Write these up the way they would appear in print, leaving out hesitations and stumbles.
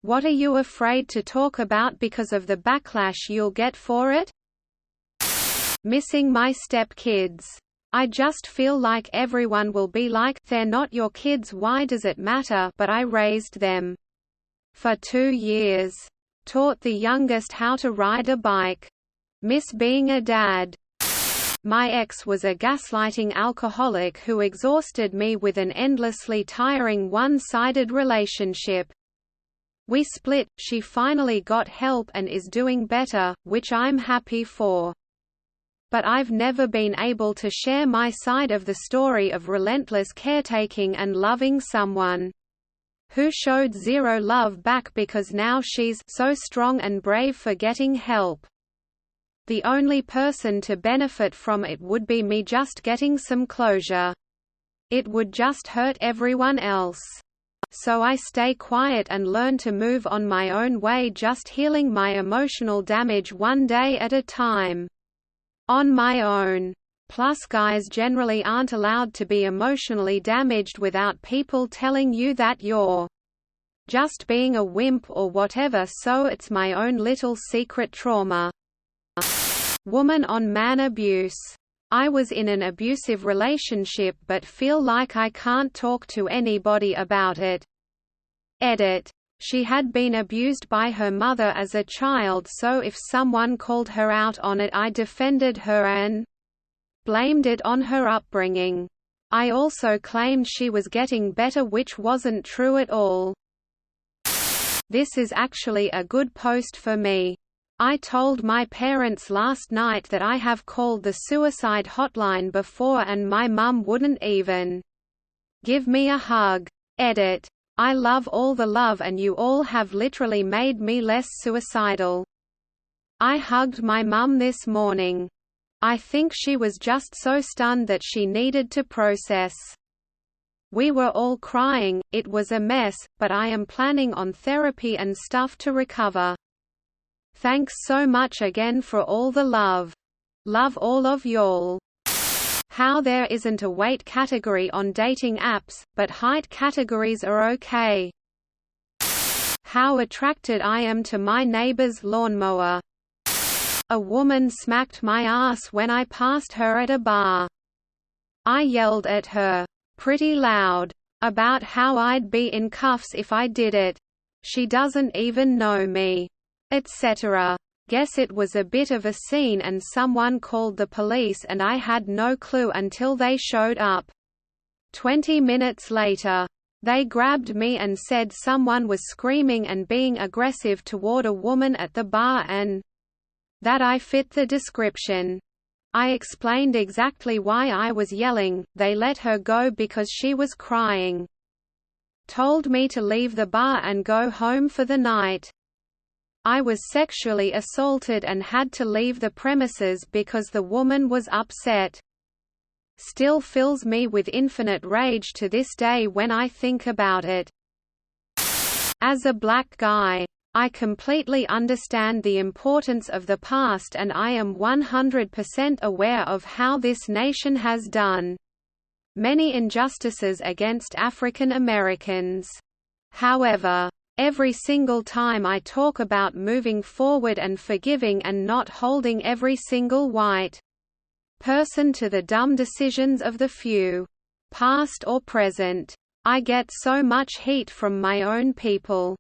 What are you afraid to talk about because of the backlash you'll get for it? Missing my stepkids. I just feel like everyone will be like, they're not your kids, why does it matter, but I raised them. For 2 years. Taught the youngest how to ride a bike. Miss being a dad. My ex was a gaslighting alcoholic who exhausted me with an endlessly tiring one-sided relationship. We split, she finally got help and is doing better, which I'm happy for. But I've never been able to share my side of the story of relentless caretaking and loving someone who showed zero love back because now she's so strong and brave for getting help. The only person to benefit from it would be me just getting some closure. It would just hurt everyone else. So I stay quiet and learn to move on my own way, just healing my emotional damage one day at a time. On my own. Plus guys generally aren't allowed to be emotionally damaged without people telling you that you're just being a wimp or whatever, so it's my own little secret trauma. Woman on man abuse. I was in an abusive relationship but feel like I can't talk to anybody about it. Edit. She had been abused by her mother as a child, so if someone called her out on it, I defended her and blamed it on her upbringing. I also claimed she was getting better, which wasn't true at all. This is actually a good post for me. I told my parents last night that I have called the suicide hotline before and my mum wouldn't even give me a hug. Edit. I love all the love and you all have literally made me less suicidal. I hugged my mum this morning. I think she was just so stunned that she needed to process. We were all crying, it was a mess, but I am planning on therapy and stuff to recover. Thanks so much again for all the love. Love all of y'all. How there isn't a weight category on dating apps, but height categories are okay. How attracted I am to my neighbor's lawnmower. A woman smacked my ass when I passed her at a bar. I yelled at her, pretty loud, about how I'd be in cuffs if I did it. She doesn't even know me, etc. Guess it was a bit of a scene and someone called the police and I had no clue until they showed up. 20 minutes later, they grabbed me and said someone was screaming and being aggressive toward a woman at the bar and that I fit the description. I explained exactly why I was yelling. They let her go because she was crying. Told me to leave the bar and go home for the night. I was sexually assaulted and had to leave the premises because the woman was upset. Still fills me with infinite rage to this day when I think about it. As a black guy, I completely understand the importance of the past and I am 100% aware of how this nation has done many injustices against African Americans. However, every single time I talk about moving forward and forgiving and not holding every single white person to the dumb decisions of the few, past or present, I get so much heat from my own people.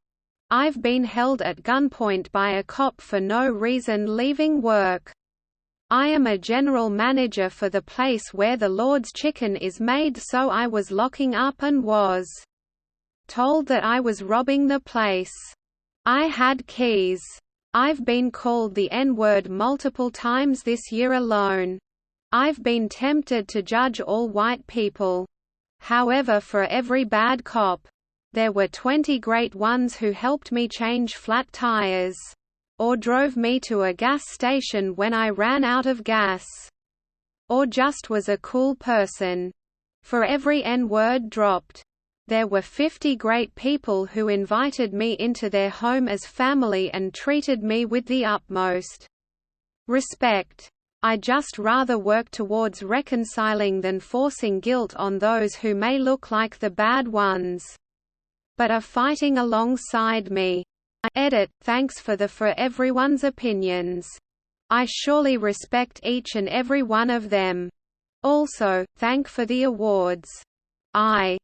I've been held at gunpoint by a cop for no reason leaving work. I am a general manager for the place where the Lord's chicken is made, so I was locking up and was told that I was robbing the place. I had keys. I've been called the N-word multiple times this year alone. I've been tempted to judge all white people. However, for every bad cop, there were 20 great ones who helped me change flat tires, or drove me to a gas station when I ran out of gas, or just was a cool person. For every N-word dropped, there were 50 great people who invited me into their home as family and treated me with the utmost respect. I just rather work towards reconciling than forcing guilt on those who may look like the bad ones, but are fighting alongside me. edit, thanks for everyone's opinions. I surely respect each and every one of them. Also, thank for the awards. I